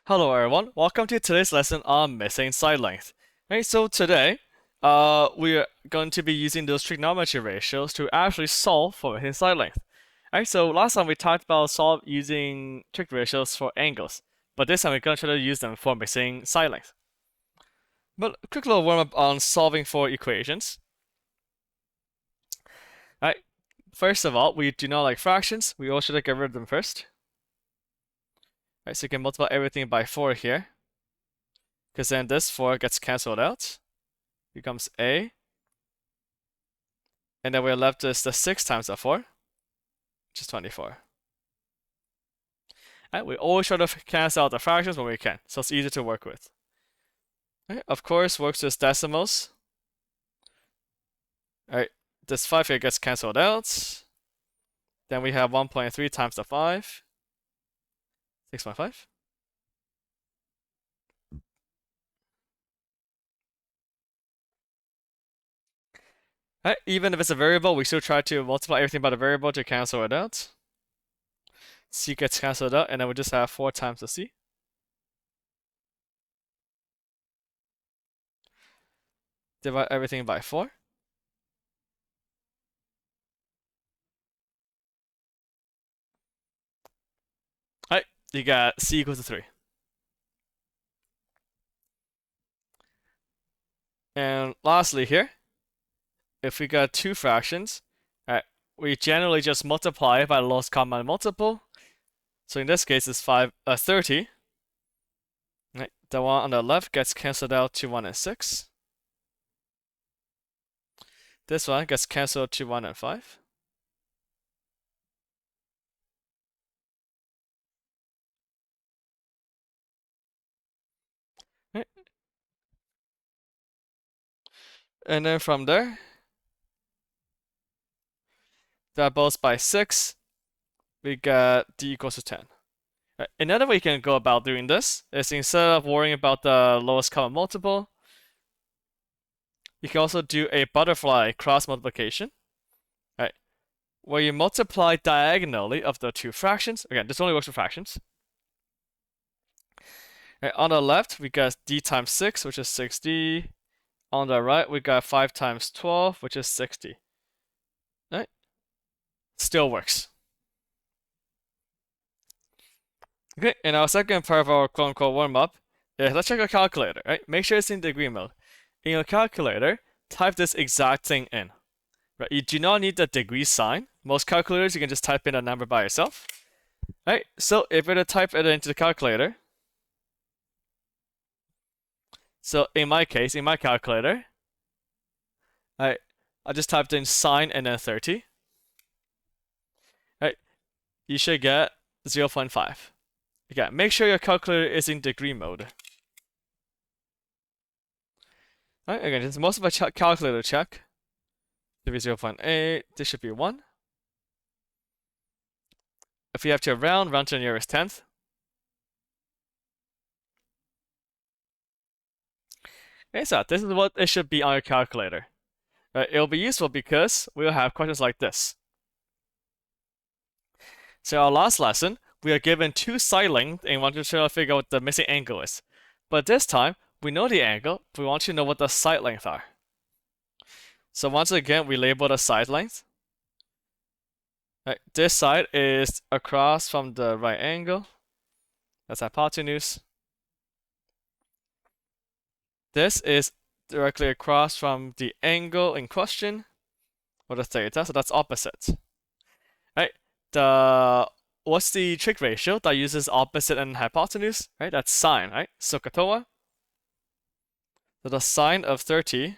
Hello everyone, welcome to today's lesson on missing side length. Right, so today, we are going to be using those trigonometry ratios to actually solve for missing side length. Right, so last time we talked about solve using trig ratios for angles, but this time we're going to try to use them for missing side length. But a quick little warm up on solving for equations. Right, first of all, we do not like fractions. We all should get rid of them first. Right, so you can multiply everything by 4 here, because then this 4 gets cancelled out. Becomes a, and then we're left with the 6 times the 4, which is 24. Right, we always try to cancel out the fractions when we can, so it's easier to work with. Right, of course, works with decimals. Right, this 5 here gets cancelled out. Then we have 1.3 times the 5, 6.5. Right, even if it's a variable, we still try to multiply everything by the variable to cancel it out. C gets cancelled out, and then we just have 4 times the C. Divide everything by 4. Right, you got C equals to 3. And lastly here, if we got two fractions, we generally just multiply by the lowest common multiple. So in this case, it's 30. Right, the one on the left gets cancelled out to 1 and 6. This one gets cancelled to 1 and 5. Right. And then from there, doubles by 6, we got d equals to 10. Right. Another way you can go about doing this is instead of worrying about the lowest common multiple, you can also do a butterfly cross multiplication, right? Where you multiply diagonally of the two fractions. Again, this only works for fractions. Right, on the left, we got d times 6, which is 6d. On the right, we got 5 times 12, which is 60. Right? Still works. Okay, and our second part of our quote-unquote warm-up is let's check our calculator, right? Make sure it's in degree mode. In your calculator, type this exact thing in. Right? You do not need the degree sign. Most calculators, you can just type in a number by yourself. Right? So if you're to type it into the calculator, so in my case, in my calculator, I just typed in sine and then 30. Right? You should get 0.5. Again, make sure your calculator is in degree mode. Right? Again, it's most of a calculator check. Should be 0.8. This should be 1. If you have to round to the nearest tenth. Okay, so this is what it should be on your calculator. Right? It'll be useful because we'll have questions like this. So our last lesson, we are given two side lengths and we want to try to figure out what the missing angle is. But this time, we know the angle, but we want to know what the side lengths are. So once again, we label the side length. Right, this side is across from the right angle. That's hypotenuse. This is directly across from the angle in question, or the theta, so that's opposite. Right? What's the trig ratio that uses opposite and hypotenuse? Right? That's sine, right? SOHCAHTOA. So the sine of 30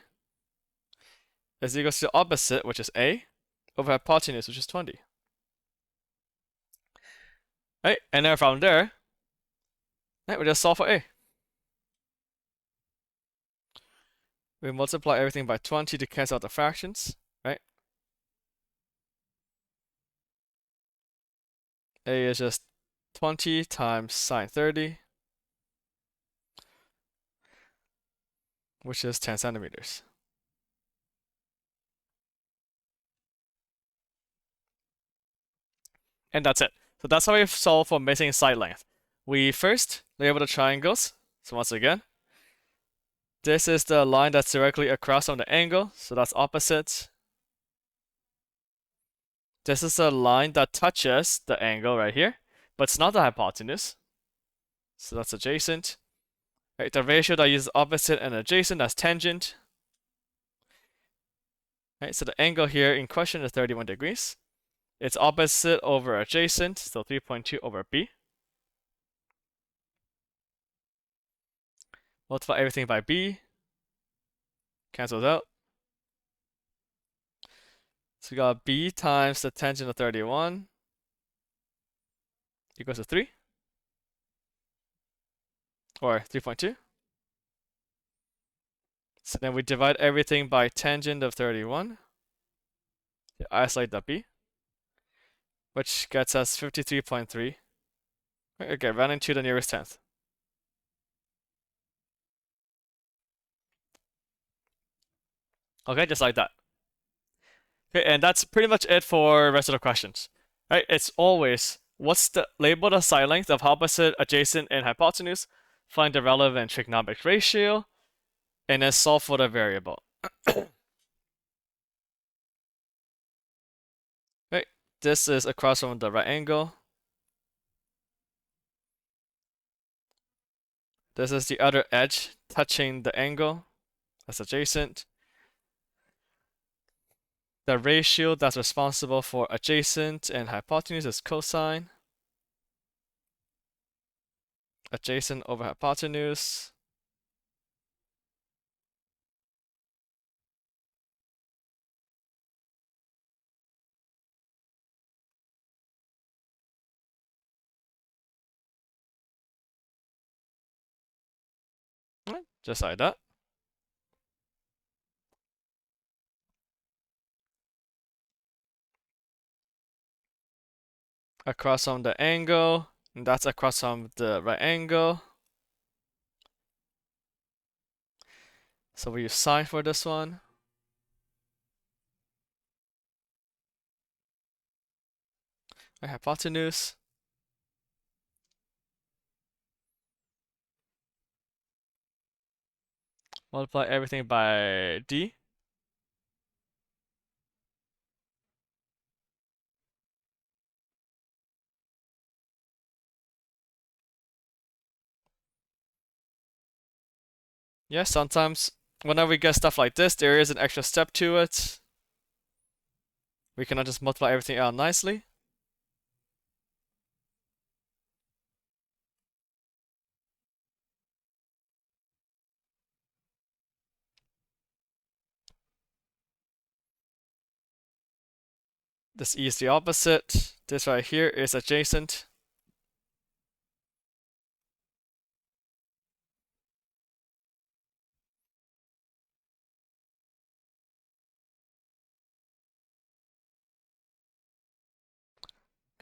is equal to opposite, which is a, over hypotenuse, which is 20. Right? And then from there, right, we just solve for a. We multiply everything by 20 to cancel out the fractions, right? A is just 20 times sine 30, which is 10 centimeters. And that's it. So that's how we solve for missing side length. We first label the triangles. So once again, this is the line that's directly across from the angle, so that's opposite. This is a line that touches the angle right here, but it's not the hypotenuse. So that's adjacent. Right, the ratio that uses opposite and adjacent, that's tangent. Right, so the angle here in question is 31 degrees. It's opposite over adjacent, so 3.2 over b. Multiply everything by b. Cancels out. So we got b times the tangent of 31 equals to 3. Or 3.2. So then we divide everything by tangent of 31. Isolate the b, which gets us 53.3. Okay, rounding to the nearest tenth. Okay, just like that. Okay, and that's pretty much it for the rest of the questions. Right, it's always what's the label the side length of opposite, adjacent, and hypotenuse, find the relevant trigonometric ratio, and then solve for the variable. Right, this is across from the right angle. This is the other edge touching the angle. That's adjacent. The ratio that's responsible for adjacent and hypotenuse is cosine. Adjacent over hypotenuse. Just like that. Across from the angle, and that's across from the right angle. So we use sine for this one. Right, hypotenuse. Multiply everything by d. Yeah, sometimes whenever we get stuff like this, there is an extra step to it. We cannot just multiply everything out nicely. This E is the opposite. This right here is adjacent.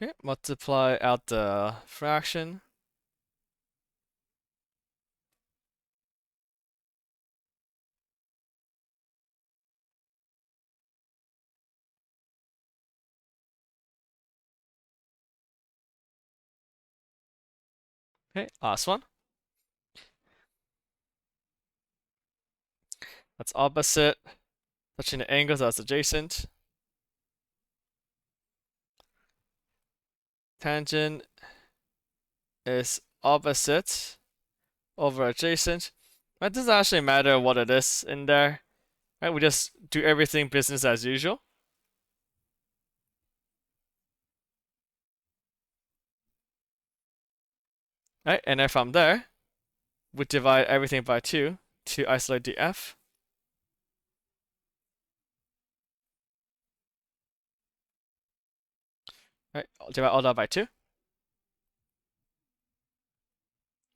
Okay, multiply out the fraction. Okay, last one. That's opposite. Touching the angles, that's adjacent. Tangent is opposite over adjacent. It doesn't actually matter what it is in there. Right? We just do everything business as usual. Right? And then from there, we divide everything by 2 to isolate the f. Right? I'll divide all that by 2.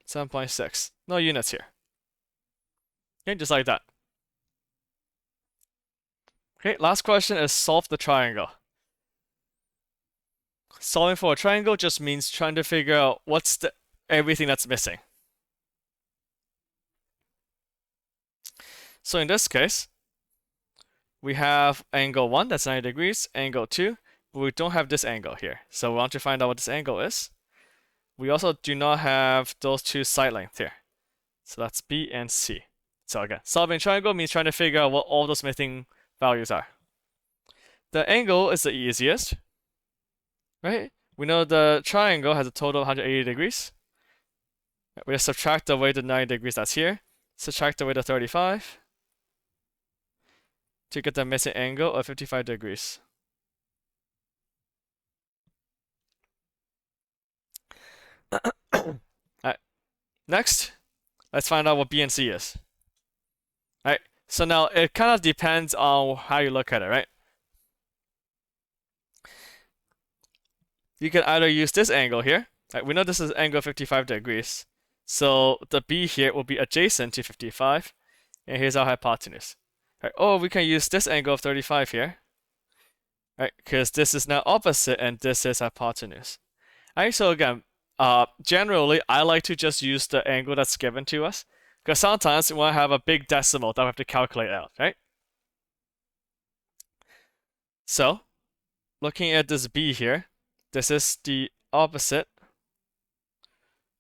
7.6. No units here. Okay, just like that. Okay, last question is solve the triangle. Solving for a triangle just means trying to figure out what's the everything that's missing. So in this case, we have angle 1, that's 90 degrees, angle 2, but we don't have this angle here. So we want to find out what this angle is. we also do not have those two side lengths here. So that's B and C. So again, solving triangle means trying to figure out what all those missing values are. The angle is the easiest, right? We know the triangle has a total of 180 degrees. We just subtract away the 90 degrees that's here, subtract away the 35 to get the missing angle of 55 degrees. Alright, next, let's find out what B and C is. Alright, so now it kind of depends on how you look at it, right? You can either use this angle here. Right, we know this is angle 55 degrees. So the B here will be adjacent to 55. And here's our hypotenuse. Right, or we can use this angle of 35 here. Right, because this is now opposite and this is hypotenuse. Alright, so again, generally I like to just use the angle that's given to us. Because sometimes we want to have a big decimal that we have to calculate out, right? So, looking at this B here, this is the opposite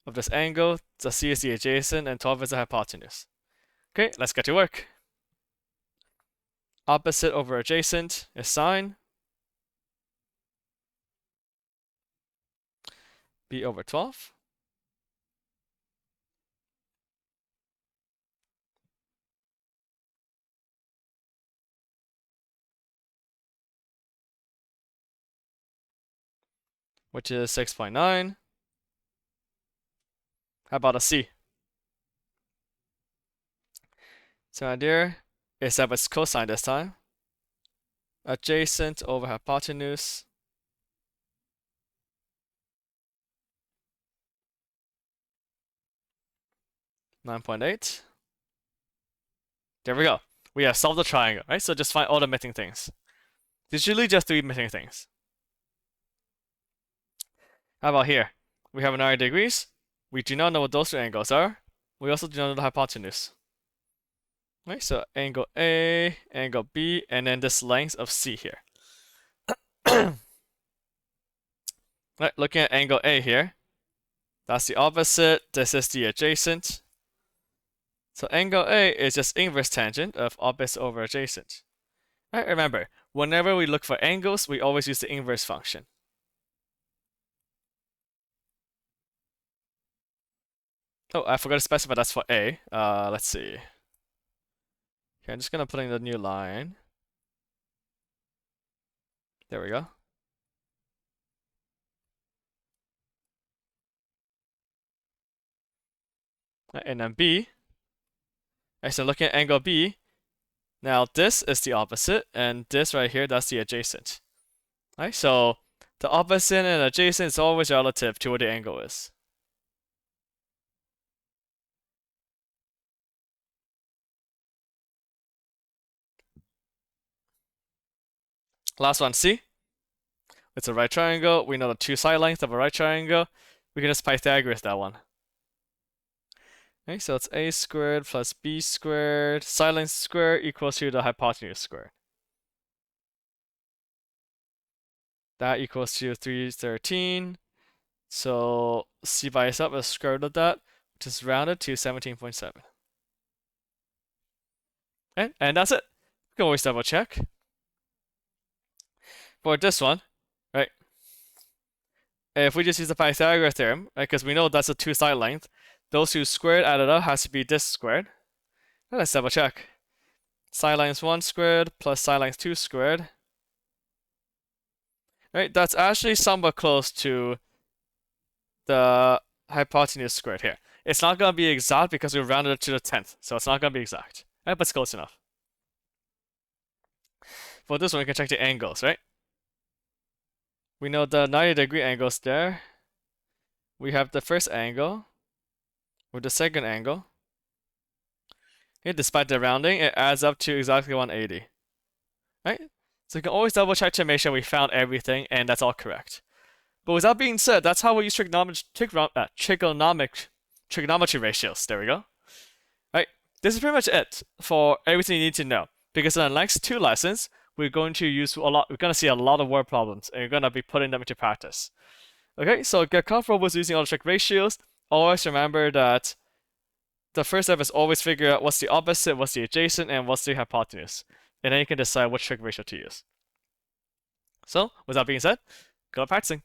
of this angle. The C is the adjacent and 12 is the hypotenuse. Okay, let's get to work. Opposite over adjacent is sine. B over 12. Which is 6.9. How about a C? So idea is that it's cosine this time. Adjacent over hypotenuse. (9.8). There we go. We have solved the triangle, right? So just find all the missing things. There's usually just 3 missing things. How about here? We have 90 degrees. We do not know what those two angles are. We also do not know the hypotenuse. Right, so angle A, angle B, and then this length of C here. Right, looking at angle A here. That's the opposite. This is the adjacent. So angle A is just inverse tangent of opposite over adjacent. Right, remember, whenever we look for angles, we always use the inverse function. Oh, I forgot to specify that's for A. Let's see. Okay, I'm just gonna put in the new line. There we go. And then B. Right, so looking at angle B, now this is the opposite, and this right here, that's the adjacent. Right, so the opposite and adjacent is always relative to what the angle is. Last one, C. It's a right triangle. We know the two side lengths of a right triangle. We can just Pythagoras that one. Okay, so it's a squared plus b squared, side length squared equals to the hypotenuse squared. That equals to 313. So C by itself is square root of that, which is rounded to 17.7. And that's it. You can always double check. For this one, right? If we just use the Pythagoras theorem, right, because we know that's a two side length, those two squared added up has to be this squared. Let's double check. Side length 1 squared plus side length 2 squared. Right, that's actually somewhat close to the hypotenuse squared here. It's not going to be exact because we rounded it to the 10th, so it's not going to be exact. Right, but it's close enough. For this one, we can check the angles, right? We know the 90-degree angles there. We have the first angle with the second angle. Okay, despite the rounding, it adds up to exactly 180. Right? So you can always double check to make sure we found everything and that's all correct. But with that being said, that's how we use trigonometry ratios. There we go. Right? This is pretty much it for everything you need to know. Because in the next 2 lessons, we're going to see a lot of word problems and we're going to be putting them into practice. Okay, so get comfortable with using all the trig ratios. Always remember that the first step is always figure out what's the opposite, what's the adjacent, and what's the hypotenuse. And then you can decide which trig ratio to use. So, with that being said, good luck practicing.